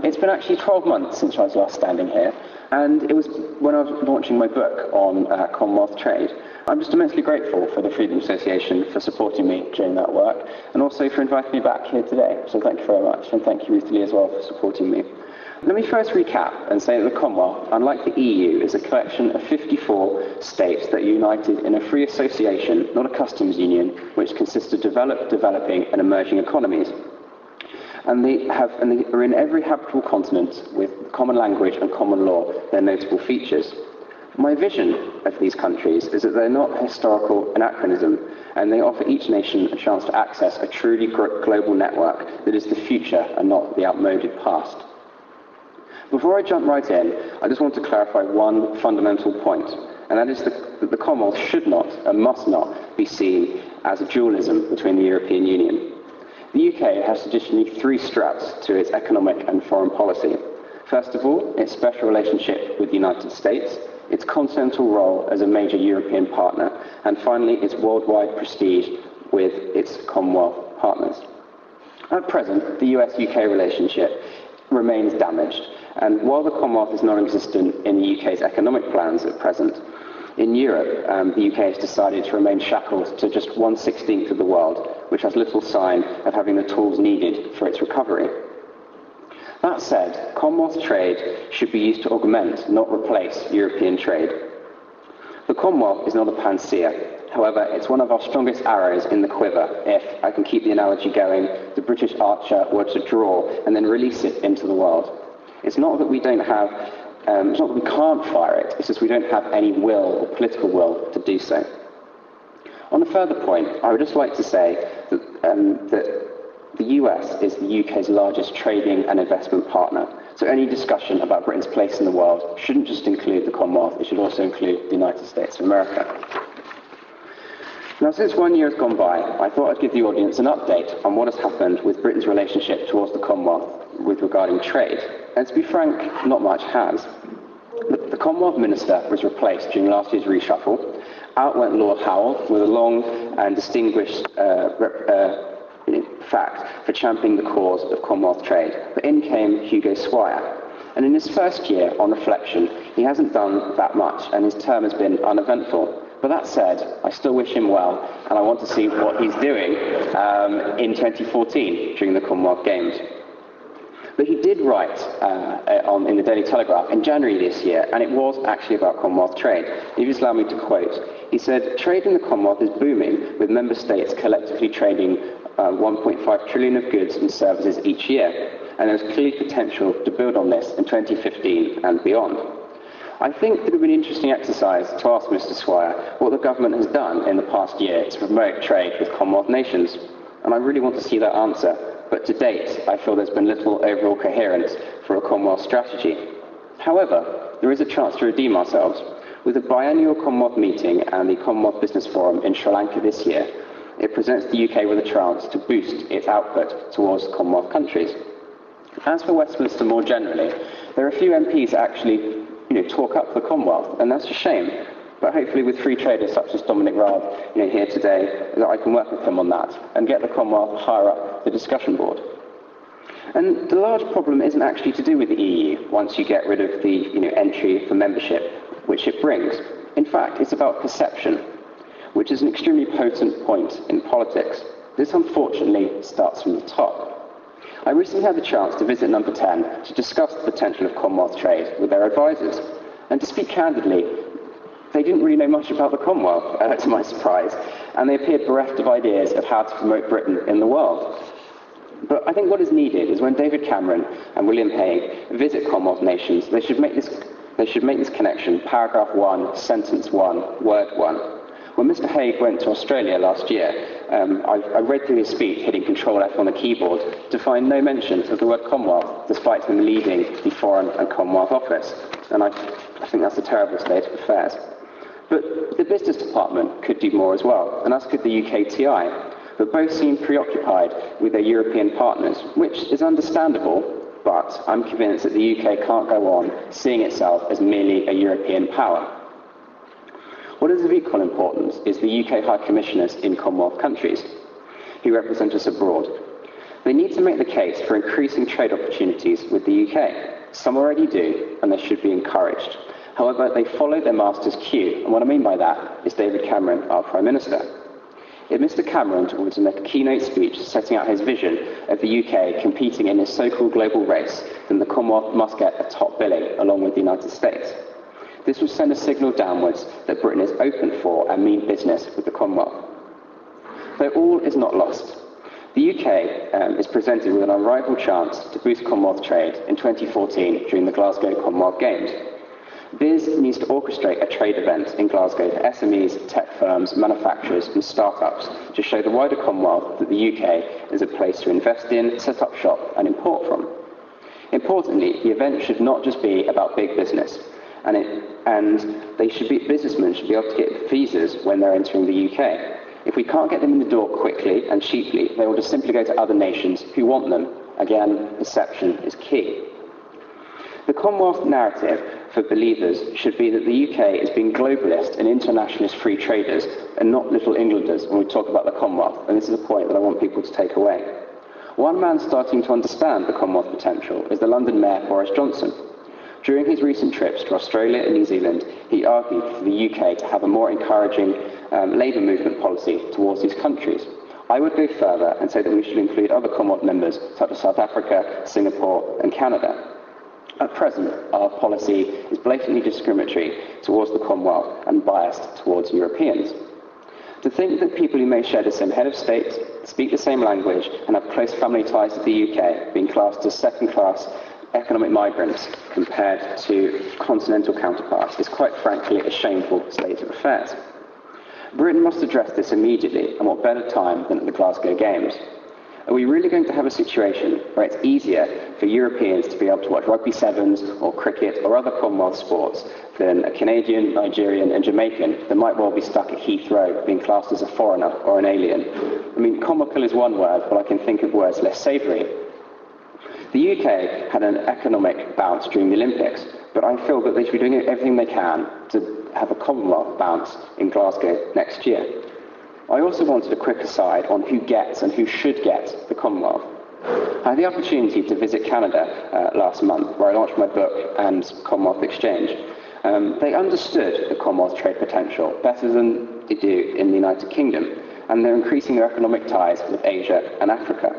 It's been actually 12 months since I was last standing here, and it was when I was launching my book on Commonwealth trade. I'm just immensely grateful for the Freedom Association for supporting me during that work, and also for inviting me back here today. So thank you very much, and thank you, Ruth Lee, as well, for supporting me. Let me first recap and say that the Commonwealth, unlike the EU, is a collection of 54 states that are united in a free association, not a customs union, which consists of developed, developing, and emerging economies. And they are in every habitable continent with common language and common law, their notable features. My vision of these countries is that they're not historical anachronism, and they offer each nation a chance to access a truly global network that is the future and not the outmoded past. Before I jump right in, I just want to clarify one fundamental point, and that is that the Commonwealth should not and must not be seen as a dualism between the European Union. The UK has traditionally three strands to its economic and foreign policy. First of all, its special relationship with the United States, its continental role as a major European partner, and finally, its worldwide prestige with its Commonwealth partners. At present, the US-UK relationship remains damaged, and while the Commonwealth is non-existent in the UK's economic plans at present, in Europe, the UK has decided to remain shackled to just 1/16 of the world, which has little sign of having the tools needed for its recovery. That said, Commonwealth trade should be used to augment, not replace, European trade. The Commonwealth is not a panacea. However, it's one of our strongest arrows in the quiver if, I can keep the analogy going, the British archer were to draw and then release it into the world. It's not that we don't have it's not that we can't fire it, it's just we don't have any will or political will to do so. On a further point, I would just like to say that the US is the UK's largest trading and investment partner, so any discussion about Britain's place in the world shouldn't just include the Commonwealth, it should also include the United States of America. Now, since 1 year has gone by, I thought I'd give the audience an update on what has happened with Britain's relationship towards the Commonwealth with regarding trade. And to be frank, not much has. The Commonwealth Minister was replaced during last year's reshuffle. Out went Lord Howell with a long and distinguished fact for championing the cause of Commonwealth trade. But in came Hugo Swire. And in his first year, on reflection, he hasn't done that much, and his term has been uneventful. But that said, I still wish him well, and I want to see what he's doing in 2014 during the Commonwealth Games. But he did write in the Daily Telegraph in January this year, and it was actually about Commonwealth trade. If you just allow me to quote, he said, "Trade in the Commonwealth is booming, with member states collectively trading 1.5 trillion of goods and services each year, and there's clear potential to build on this in 2015 and beyond." I think it would be an interesting exercise to ask Mr. Swire what the government has done in the past year to promote trade with Commonwealth nations, and I really want to see that answer. But to date, I feel there's been little overall coherence for a Commonwealth strategy. However, there is a chance to redeem ourselves. With the biannual Commonwealth meeting and the Commonwealth Business Forum in Sri Lanka this year, it presents the UK with a chance to boost its output towards Commonwealth countries. As for Westminster more generally, there are a few MPs that actually talk up the Commonwealth, and that's a shame. But hopefully with free traders such as Dominic Raab here today, that I can work with him on that and get the Commonwealth higher up the discussion board. And the large problem isn't actually to do with the EU once you get rid of the entry for membership, which it brings. In fact, it's about perception, which is an extremely potent point in politics. This unfortunately starts from the top. I recently had the chance to visit Number 10 to discuss the potential of Commonwealth trade with their advisors. And to speak candidly, they didn't really know much about the Commonwealth, to my surprise, and they appeared bereft of ideas of how to promote Britain in the world. But I think what is needed is when David Cameron and William Hague visit Commonwealth nations, they should make this connection, paragraph 1, sentence 1, word 1. When Mr. Hague went to Australia last year, I read through his speech, hitting Control F on the keyboard, to find no mention of the word Commonwealth, despite him leading the Foreign and Commonwealth Office. And I think that's a terrible state of affairs. But the business department could do more as well, and as could the UKTI. But both seem preoccupied with their European partners, which is understandable, but I'm convinced that the UK can't go on seeing itself as merely a European power. What is of equal importance is the UK High Commissioners in Commonwealth countries, who represent us abroad. They need to make the case for increasing trade opportunities with the UK. Some already do, and they should be encouraged. However, they follow their master's cue, and what I mean by that is David Cameron, our Prime Minister. If Mr Cameron were to make a keynote speech setting out his vision of the UK competing in this so-called global race, then the Commonwealth must get a top billing along with the United States. This will send a signal downwards that Britain is open for and mean business with the Commonwealth. Though all is not lost. The UK is presented with an unrivaled chance to boost Commonwealth trade in 2014 during the Glasgow Commonwealth Games. BIS needs to orchestrate a trade event in Glasgow for SMEs, tech firms, manufacturers and startups to show the wider Commonwealth that the UK is a place to invest in, set up shop and import from. Importantly, the event should not just be about big business, businessmen should be able to get visas when they're entering the UK. If we can't get them in the door quickly and cheaply, they will just simply go to other nations who want them. Again, perception is key. The Commonwealth narrative for believers should be that the UK is being globalist and internationalist free traders and not little Englanders when we talk about the Commonwealth, and this is a point that I want people to take away. One man starting to understand the Commonwealth potential is the London Mayor Boris Johnson. During his recent trips to Australia and New Zealand, he argued for the UK to have a more encouraging labour movement policy towards these countries. I would go further and say that we should include other Commonwealth members such as South Africa, Singapore and Canada. At present, our policy is blatantly discriminatory towards the Commonwealth and biased towards Europeans. To think that people who may share the same head of state, speak the same language and have close family ties to the UK being classed as second-class economic migrants compared to continental counterparts is quite frankly a shameful state of affairs. Britain must address this immediately, and what better time than at the Glasgow Games? Are we really going to have a situation where it's easier for Europeans to be able to watch rugby sevens or cricket or other Commonwealth sports than a Canadian, Nigerian and Jamaican that might well be stuck at Heathrow being classed as a foreigner or an alien? I mean, comical is one word, but I can think of words less savoury. The UK had an economic bounce during the Olympics, but I feel that they should be doing everything they can to have a Commonwealth bounce in Glasgow next year. I also wanted a quick aside on who gets and who should get the Commonwealth. I had the opportunity to visit Canada last month, where I launched my book and Commonwealth Exchange. They understood the Commonwealth trade potential better than they do in the United Kingdom, and they're increasing their economic ties with Asia and Africa.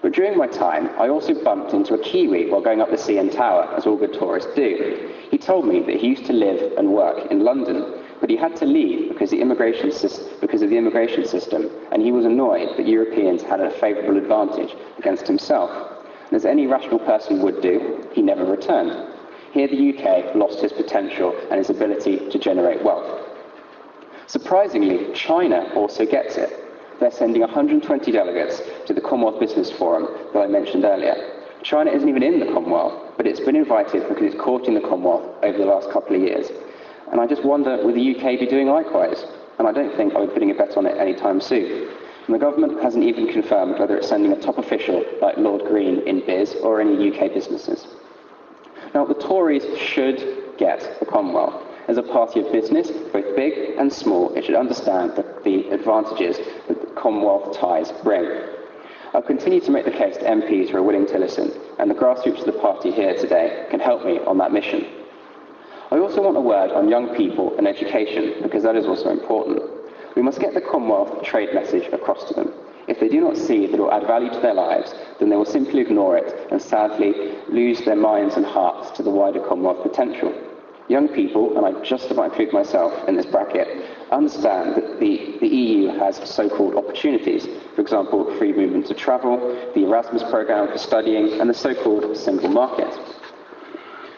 But during my time, I also bumped into a Kiwi while going up the CN Tower, as all good tourists do. He told me that he used to live and work in London, but he had to leave because of the immigration system, and he was annoyed that Europeans had a favourable advantage against himself. And as any rational person would do, he never returned. Here the UK lost his potential and his ability to generate wealth. Surprisingly, China also gets it. They're sending 120 delegates to the Commonwealth Business Forum that I mentioned earlier. China isn't even in the Commonwealth, but it's been invited because it's courting the Commonwealth over the last couple of years. And I just wonder, will the UK be doing likewise? And I don't think I'll be putting a bet on it anytime soon. And the government hasn't even confirmed whether it's sending a top official like Lord Green in BIS or any UK businesses. Now, the Tories should get the Commonwealth. As a party of business, both big and small, it should understand the advantages that Commonwealth ties bring. I'll continue to make the case to MPs who are willing to listen, and the grassroots of the party here today can help me on that mission. I also want a word on young people and education, because that is also important. We must get the Commonwealth trade message across to them. If they do not see that it will add value to their lives, then they will simply ignore it and sadly lose their minds and hearts to the wider Commonwealth potential. Young people, and I just about include myself in this bracket, understand that the EU has so-called opportunities. For example, free movement of travel, the Erasmus programme for studying, and the so-called single market,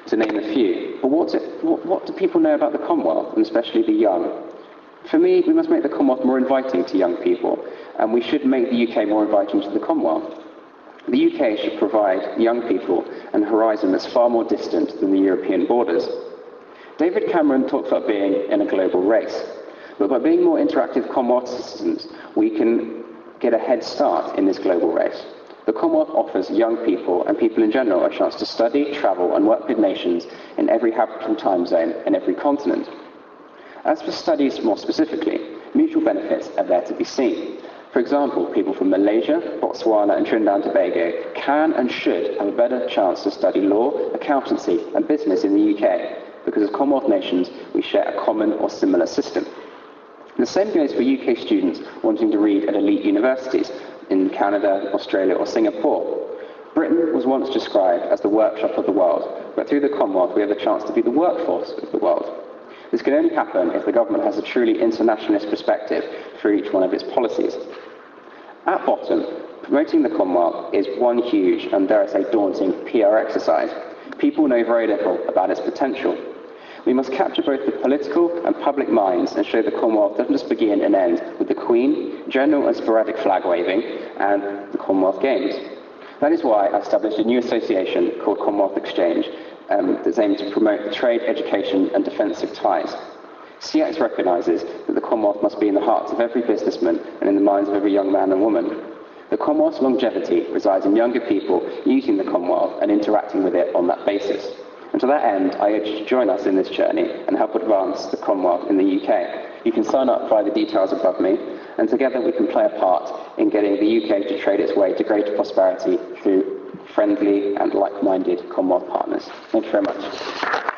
to name a few. But what do people know about the Commonwealth, and especially the young? For me, we must make the Commonwealth more inviting to young people, and we should make the UK more inviting to the Commonwealth. The UK should provide young people an horizon that's far more distant than the European borders. David Cameron talks about being in a global race, but by being more interactive Commonwealth citizens, we can get a head start in this global race. The Commonwealth offers young people and people in general a chance to study, travel and work with nations in every habitable time zone and every continent. As for studies more specifically, mutual benefits are there to be seen. For example, people from Malaysia, Botswana and Trinidad and Tobago can and should have a better chance to study law, accountancy and business in the UK, because as Commonwealth nations we share a common or similar system. The same goes for UK students wanting to read at elite universities in Canada, Australia or Singapore. Britain was once described as the workshop of the world, but through the Commonwealth we have the chance to be the workforce of the world. This can only happen if the government has a truly internationalist perspective through each one of its policies. At bottom, promoting the Commonwealth is one huge and, dare I say, daunting PR exercise. People know very little about its potential. We must capture both the political and public minds and show the Commonwealth doesn't just begin and end with the Queen, general and sporadic flag waving, and the Commonwealth Games. That is why I established a new association called Commonwealth Exchange that's aimed to promote the trade, education and defensive ties. CX recognises that the Commonwealth must be in the hearts of every businessman and in the minds of every young man and woman. The Commonwealth's longevity resides in younger people using the Commonwealth and interacting with it on that basis. And to that end, I urge you to join us in this journey and help advance the Commonwealth in the UK. You can sign up via the details above me, and together we can play a part in getting the UK to trade its way to greater prosperity through friendly and like-minded Commonwealth partners. Thank you very much.